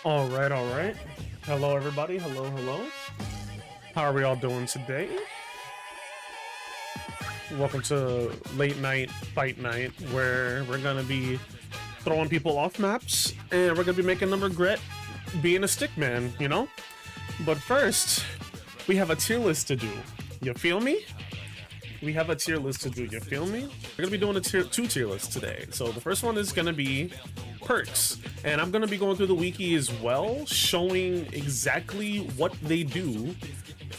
All right. Hello, everybody. Hello. How are we all doing today? Welcome to Late Night Fight Night, where we're gonna be throwing people off maps, and we're gonna be making them regret being a stick man, you know? But first, we have a tier list to do. You feel me? We have a tier list to do. You feel me? We're gonna be doing two tier lists today. So the first one is gonna be perks, and I'm gonna be going through the wiki as well, showing exactly what they do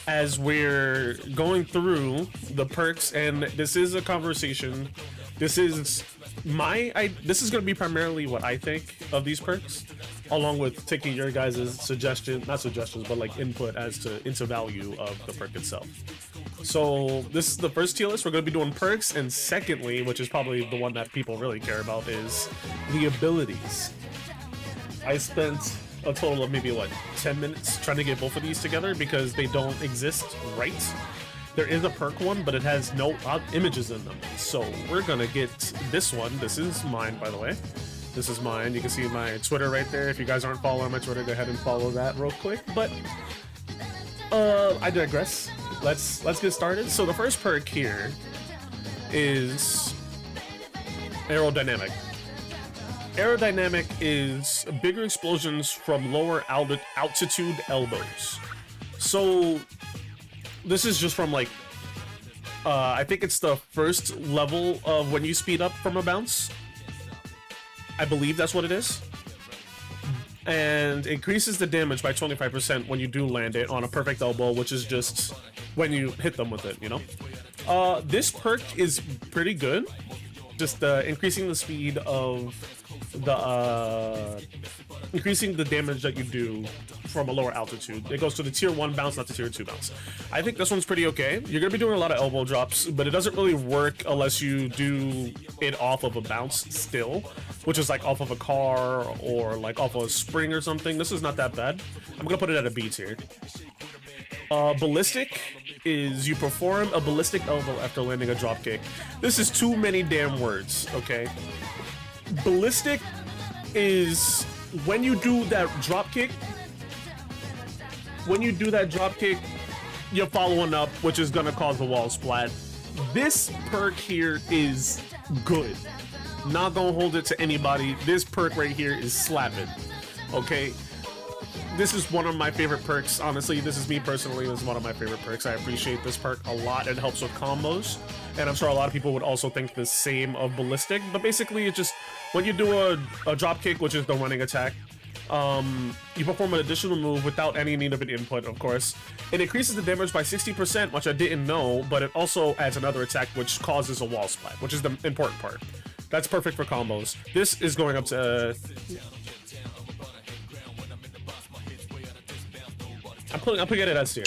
as we're going through the perks. And this is a conversation. This is this is gonna be primarily what I think of these perks, along with taking your guys' not suggestions, but like input as to into value of the perk itself. So this is the first tier list. We're going to be doing perks, and secondly, which is probably the one that people really care about, is the abilities. I spent a total of maybe, 10 minutes trying to get both of these together because they don't exist right. There is a perk one, but it has no images in them. So we're going to get this one. This is mine, by the way. This is mine. You can see my Twitter right there. If you guys aren't following my Twitter, go ahead and follow that real quick. But I digress. Let's get started. So the first perk here is Aerodynamic. Aerodynamic is bigger explosions from lower altitude elbows. So this is just from I think it's the first level of when you speed up from a bounce. I believe that's what it is. And increases the damage by 25% when you do land it on a perfect elbow, which is just when you hit them with it, you know? This perk is pretty good. Just increasing the speed of the increasing the damage that you do from a lower altitude. It goes to the tier 1 bounce, not the tier 2 bounce. I think this one's pretty okay. You're gonna be doing a lot of elbow drops, but it doesn't really work unless you do it off of a bounce still, which is like off of a car or like off of a spring or something. This is not that bad. I'm gonna put it at a B tier. Ballistic is you perform a ballistic elbow after landing a dropkick. This is too many damn words, okay? Ballistic is when you do that dropkick. When you do that dropkick, you're following up, which is gonna cause a wall splat. This perk here is good. Not gonna hold it to anybody. This perk right here is slapping, okay? This is one of my favorite perks. Honestly, this is me personally. This is one of my favorite perks. I appreciate this perk a lot. It helps with combos, and I'm sure a lot of people would also think the same of ballistic. But basically, it's just when you do a drop kick, which is the running attack, you perform an additional move without any need of an input, of course. It increases the damage by 60%, which I didn't know, but it also adds another attack, which causes a wall splat, which is the important part. That's perfect for combos. This is going up to... I'm putting it as tier.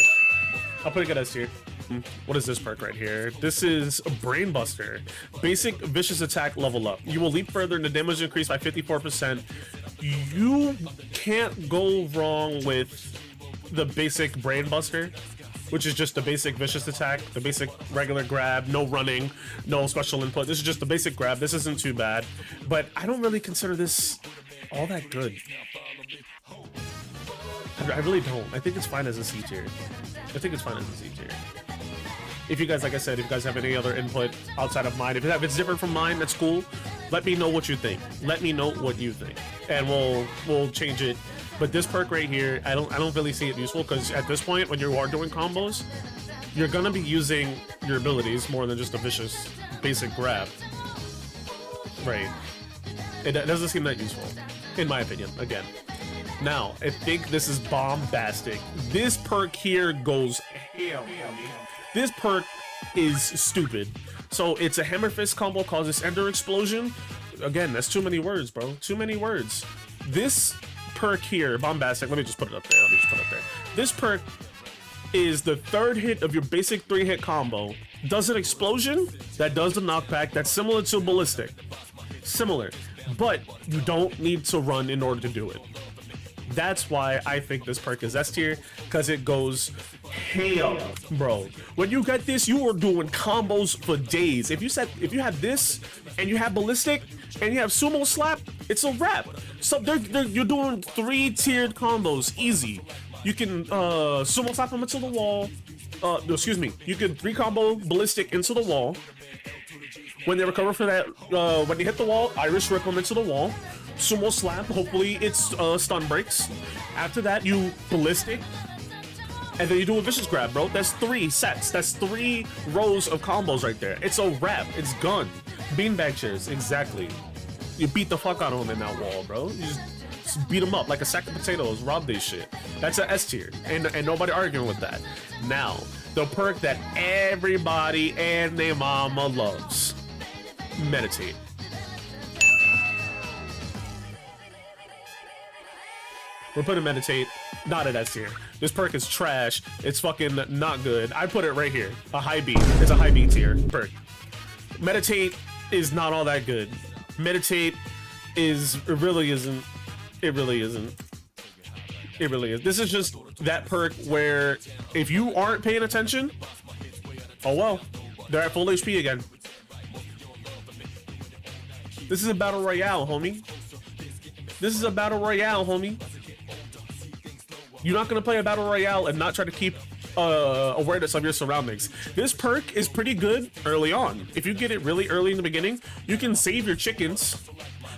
I'll put it as tier. What is this perk right here? This is Brain Buster. Basic vicious attack level up. You will leap further and the damage increase by 54%. You can't go wrong with the basic Brain Buster, which is just the basic vicious attack, the basic regular grab, no running, no special input. This is just the basic grab. This isn't too bad, but I don't really consider this all that good. I really don't. I think it's fine as a C tier. If you guys, like I said, if you guys have any other input outside of mine, if it's different from mine, that's cool. Let me know what you think. Let me know what you think, and we'll change it. But this perk right here, I don't really see it useful, because at this point, when you are doing combos, you're gonna be using your abilities more than just a vicious basic grab. Right. It doesn't seem that useful, in my opinion. Again. Now, I think this is bombastic. This perk here goes ham. This perk is stupid. So it's a hammer fist combo, causes ender explosion. Again, that's too many words, bro. Too many words. This perk here, bombastic. Let me just put it up there. This perk is the third hit of your basic 3-hit combo. Does an explosion that does the knockback. That's similar to ballistic. Similar. But you don't need to run in order to do it. That's why I think this perk is S tier, because it goes ham, bro. When you get this, you are doing combos for days. If you have this and you have ballistic and you have sumo slap, it's a wrap. So you're doing 3-tiered combos, easy. You can sumo slap them into the wall. Excuse me. You can 3-combo ballistic into the wall. When they recover for that, when they hit the wall, Irish rip them into the wall. Sumo slap, hopefully it's stun breaks. After that, you ballistic, and then you do a vicious grab, bro. That's 3 sets. That's 3 rows of combos right there. It's a wrap. It's gun. Beanbag chairs, exactly. You beat the fuck out of them in that wall, bro. You just beat them up like a sack of potatoes. Rob this shit. That's an S tier, and nobody arguing with that. Now, the perk that everybody and their mama loves. Meditate. We're putting meditate, not an S tier. This perk is trash. It's fucking not good. I put it right here. A high B. It's a high B tier perk. Meditate is not all that good. Meditate is, it really isn't. It really isn't. It really is. This is just that perk where if you aren't paying attention, oh well, they're at full HP again. This is a battle royale, homie. This is a battle royale, homie. You're not gonna play a battle royale and not try to keep awareness of your surroundings. This perk is pretty good early on. If you get it really early in the beginning, you can save your chickens,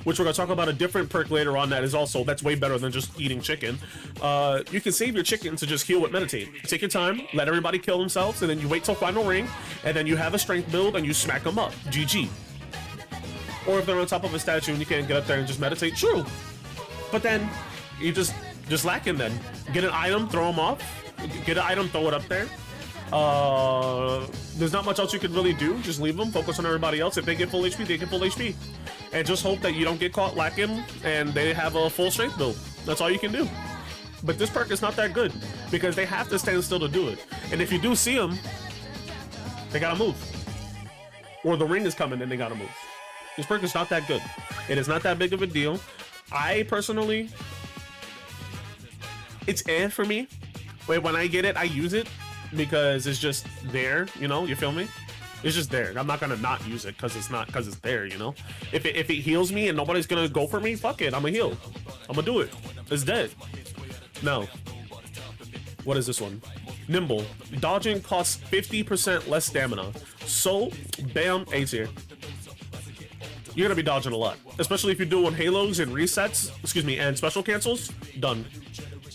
which we're gonna talk about a different perk later on that's way better than just eating chicken. You can save your chicken to just heal with meditate. Take your time, let everybody kill themselves, and then you wait till final ring, and then you have a strength build and you smack them up. GG. Or if they're on top of a statue and you can't get up there and just meditate, true. But then you just lacking then. Get an item, throw them off. Get an item, throw it up there. There's not much else you can really do. Just leave them, focus on everybody else. If they get full HP, they get full HP. And just hope that you don't get caught lacking and they have a full strength build. That's all you can do. But this perk is not that good because they have to stand still to do it. And if you do see them, they gotta move. Or the ring is coming and they gotta move. This perk is not that good. It is not that big of a deal. I personally, it's for me. Wait, when I get it, I use it because it's just there, you know, you feel me? It's just there. I'm not gonna not use it because it's there, you know? If it heals me and nobody's gonna go for me, fuck it, I'm gonna heal. I'm gonna do it. It's dead. No. What is this one? Nimble. Dodging costs 50% less stamina. So, bam, A tier. You're gonna be dodging a lot, especially if you're doing halos and resets, and special cancels. Done.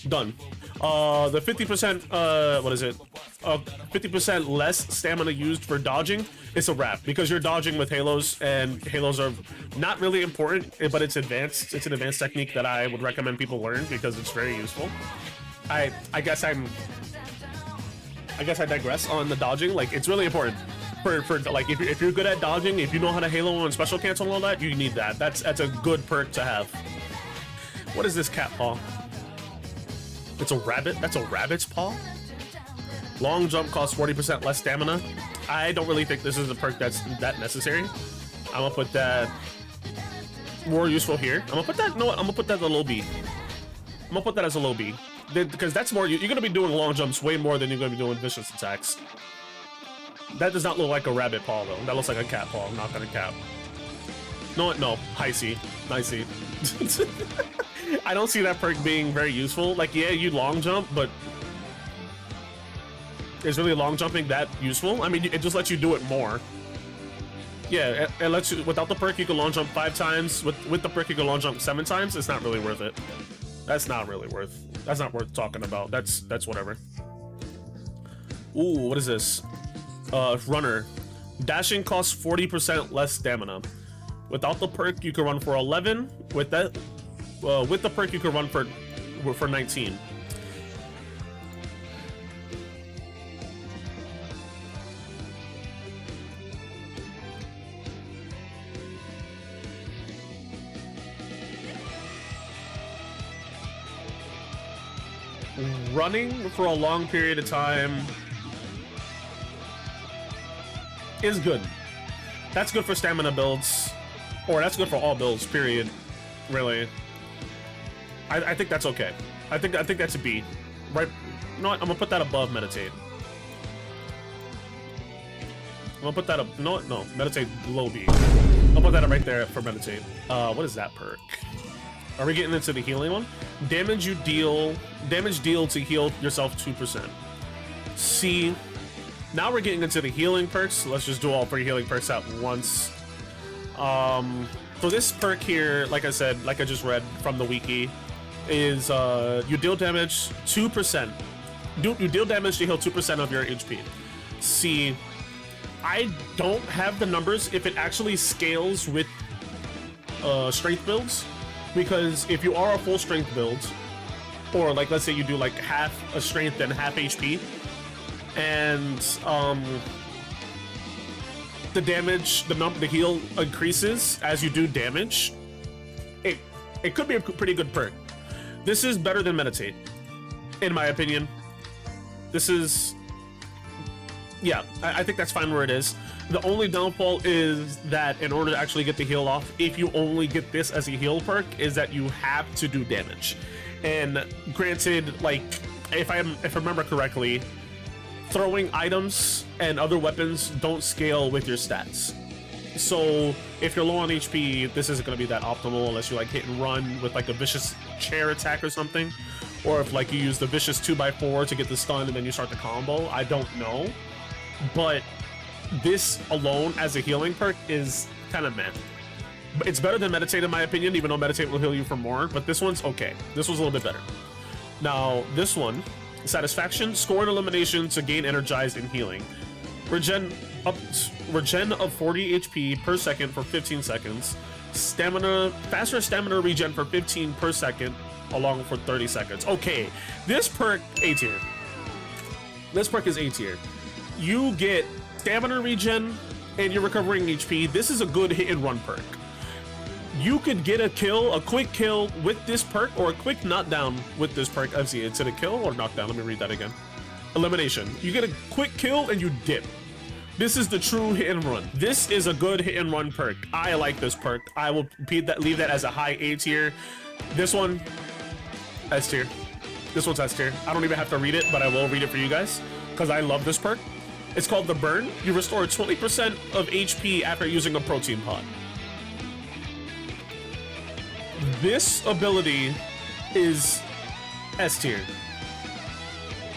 The 50%, what is it? 50% less stamina used for dodging, it's a wrap because you're dodging with halos, and halos are not really important, but it's advanced. It's an advanced technique that I would recommend people learn because it's very useful. I guess I digress on the dodging. Like, it's really important. For like, if you're good at dodging, if you know how to halo and special cancel and all that, you need that. That's a good perk to have. What is this cat paw? It's a rabbit. That's a rabbit's paw. Long jump costs 40% less stamina. I don't really think this is a perk that's that necessary. I'm gonna put that more useful here. I'm gonna put that. No, I'm gonna put that as a low B. I'm gonna put that as a low B because that's more. You're gonna be doing long jumps way more than you're gonna be doing vicious attacks. That does not look like a rabbit paw, though. That looks like a cat paw. I'm not gonna cap. No, high C. Nice C. I don't see that perk being very useful. Like, yeah, you long jump, but is really long jumping that useful? I mean, it just lets you do it more. Yeah, it lets you, without the perk, you can long jump 5 times. With the perk, you can long jump 7 times. It's not really worth it. That's not worth talking about. That's whatever. Ooh, what is this? Runner. Dashing costs 40% less stamina. Without the perk, you can run for 11. With that, with the perk, you can run for 19. Running for a long period of time is good. That's good for stamina builds, or that's good for all builds, period. Really. I think that's okay. I think that's a B. Right? You know what? I'm gonna put that above meditate. I'm gonna put that up. No, meditate below B. I'll put that right there for meditate. What is that perk? Are we getting into the healing one? Damage deal to heal yourself 2%. C. Now we're getting into the healing perks. Let's just do all 3 healing perks at once. For this perk here, like I said, like I just read from the wiki, is you deal damage 2%. You deal damage to heal 2% of your HP. C. I don't have the numbers if it actually scales with strength builds, because if you are a full strength build, or like let's say you do like half a strength and half HP, and the damage, the heal increases as you do damage, it could be a pretty good perk. This is better than meditate, in my opinion. This is, yeah, I think that's fine where it is. The only downfall is that in order to actually get the heal off, if you only get this as a heal perk, is that you have to do damage. And granted, like, if I remember correctly, throwing items and other weapons don't scale with your stats. So if you're low on HP, this isn't going to be that optimal unless you like hit and run with like a vicious chair attack or something. Or if like you use the vicious 2x4 to get the stun and then you start the combo. I don't know. But this alone as a healing perk is kind of meh. It's better than meditate in my opinion, even though meditate will heal you for more. But this one's okay. This was a little bit better. Now this one, satisfaction, score an elimination to gain energized and healing. Regen of 40 HP per second for 15 seconds. Stamina, faster stamina regen for 15 per second, along for 30 seconds. Okay, this perk A tier. This perk is A tier. You get stamina regen and you're recovering HP. This is a good hit and run perk. You could get a kill, a quick kill with this perk, or a quick knockdown with this perk. Let's see, it's a kill or knockdown. Let me read that again. Elimination. You get a quick kill and you dip. This is the true hit and run. This is a good hit and run perk. I like this perk. I will leave that as a high A tier. This one, S tier. This one's S tier. I don't even have to read it, but I will read it for you guys because I love this perk. It's called the Burn. You restore 20% of HP after using a protein pod. This ability is S tier.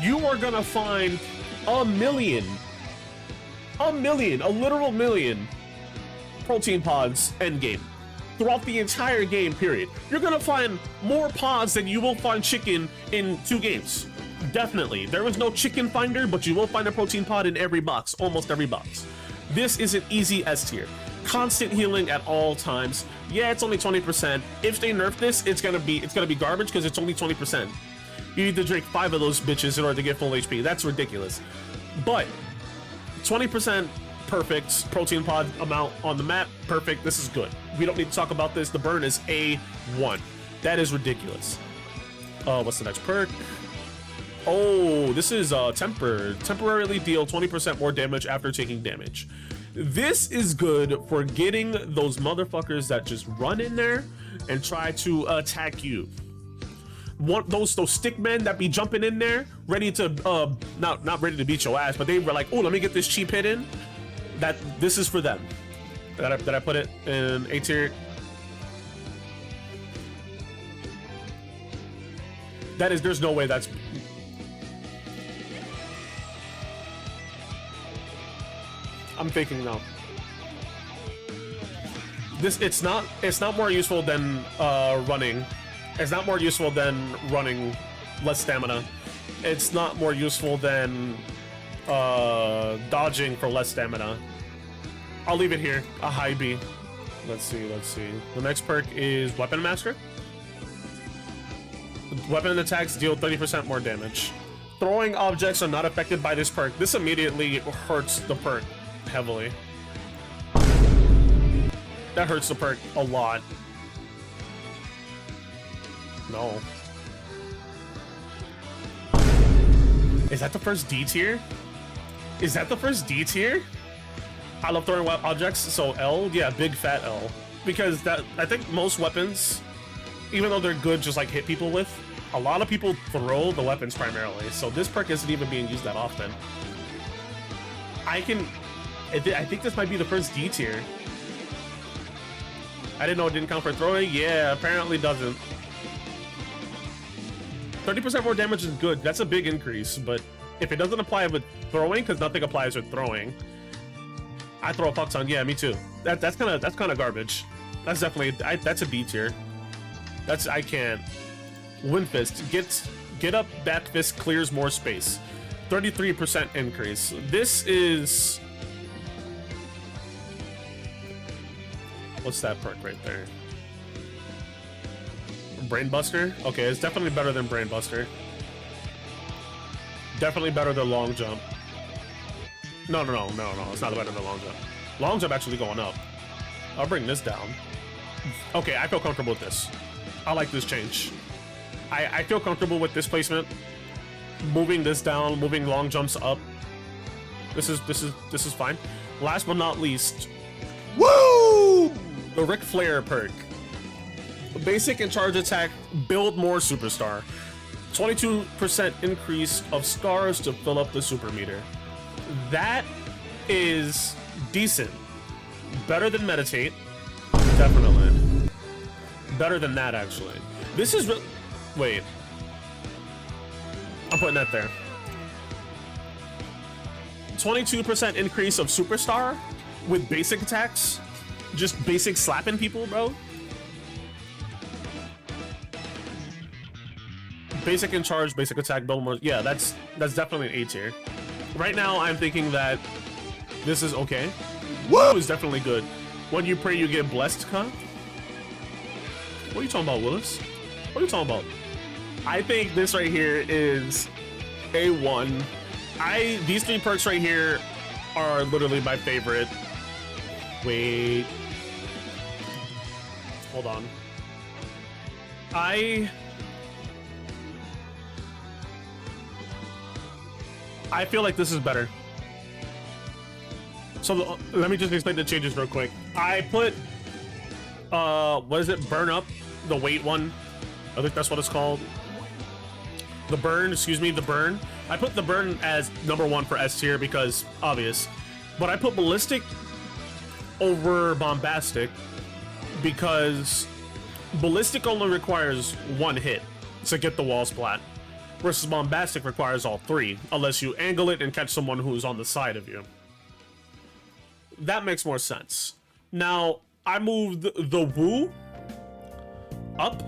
You are gonna find a literal million protein pods end game throughout the entire game period. You're gonna find more pods than you will find chicken in 2 games. Definitely. There was no chicken finder, but you will find a protein pod in every box, almost every box. This is an easy S tier. Constant healing at all times. Yeah, it's only 20%. If they nerf this, it's gonna be garbage because it's only 20%. You need to drink 5 of those bitches in order to get full HP. That's ridiculous. But 20% perfect protein pod amount on the map. Perfect. This is good. We don't need to talk about this. The burn is A1. That is ridiculous. What's the next perk? Oh, this is tempered. Temporarily deal 20% more damage after taking damage. This is good for getting those motherfuckers that just run in there and try to attack you. Those stick men that be jumping in there, ready to not ready to beat your ass, but they were like, oh, let me get this cheap hit in. This is for them. Did I put it in A tier? There's no way that's. I'm thinking no. It's not more useful than running. It's not more useful than running less stamina. It's not more useful than dodging for less stamina. I'll leave it here, a high B. Let's see. The next perk is Weapon Master. Weapon attacks deal 30% more damage. Throwing objects are not affected by this perk. This immediately hurts the perk heavily. That hurts the perk a lot. No. Is that the first D tier? Is that the first D tier? I love throwing objects, so L, yeah, big fat L. Because I think most weapons even though they're good just like hit people with, a lot of people throw the weapons primarily, so this perk isn't even being used that often. I think this might be the first D tier. I didn't know it didn't count for throwing. Yeah, apparently doesn't. 30% more damage is good. That's a big increase, but if it doesn't apply with throwing, because nothing applies with throwing, I throw a fuck ton. Yeah, me too. That's kind of garbage. That's definitely that's a D tier. I can't. Wind Fist get up. Back Fist clears more space. 33% increase. This is, what's that perk right there? Brainbuster? Okay, it's definitely better than Brainbuster. Definitely better than Long Jump. No, it's not better than Long Jump. Long Jump actually going up. I'll bring this down. Okay, I feel comfortable with this. I like this change. I feel comfortable with this placement. Moving this down, moving long jumps up. This is fine. Last but not least, woo! The Ric Flair perk. Basic and charge attack, build more superstar. 22% increase of stars to fill up the super meter. That is decent. Better than meditate, definitely. Better than that, actually. This is wait. I'm putting that there. 22% increase of superstar with basic attacks. Just basic slapping people, bro. Basic in charge, basic attack, build more. Yeah, that's definitely an A tier. Right now, I'm thinking that this is okay. Woo is definitely good. When you pray, you get blessed, huh? What are you talking about, Willis? What are you talking about? I think this right here is A1. These three perks right here are literally my favorite. Wait. Hold on. I feel like this is better. So let me just explain the changes real quick. I put, what is it? Burn up, the weight one. I think that's what it's called. The burn, excuse me, the burn. I put the burn as #1 for S tier because obvious. But I put ballistic over bombastic because ballistic only requires 1 hit to get the wall splat, versus bombastic requires all 3, unless you angle it and catch someone who's on the side of you. That makes more sense. Now, I moved the woo up,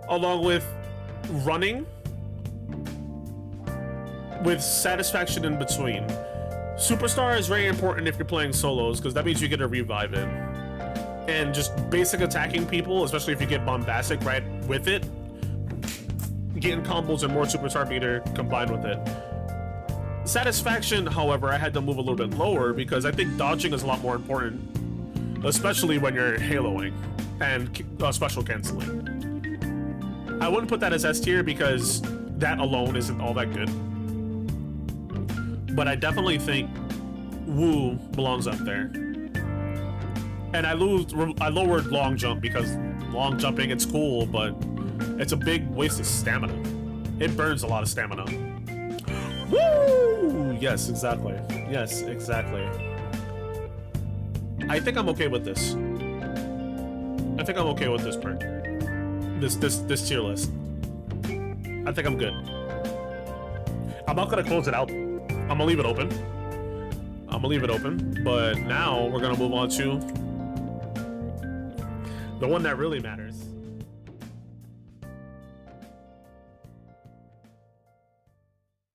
along with running, with satisfaction in between. Superstar is very important if you're playing solos, because that means you get a revive in. And just basic attacking people, especially if you get bombastic right with it, getting combos and more superstar meter combined with it. Satisfaction, however, I had to move a little bit lower because I think dodging is a lot more important, especially when you're haloing and special canceling. I wouldn't put that as S tier because that alone isn't all that good. But I definitely think woo belongs up there. And I lowered long jump because long jumping, it's cool, but it's a big waste of stamina. It burns a lot of stamina. Woo! Yes, exactly. Yes, exactly. I think I'm okay with this. I think I'm okay with this perk. This tier list. I think I'm good. I'm not gonna close it out. I'm gonna leave it open. I'm gonna leave it open. But now we're gonna move on to the one that really matters.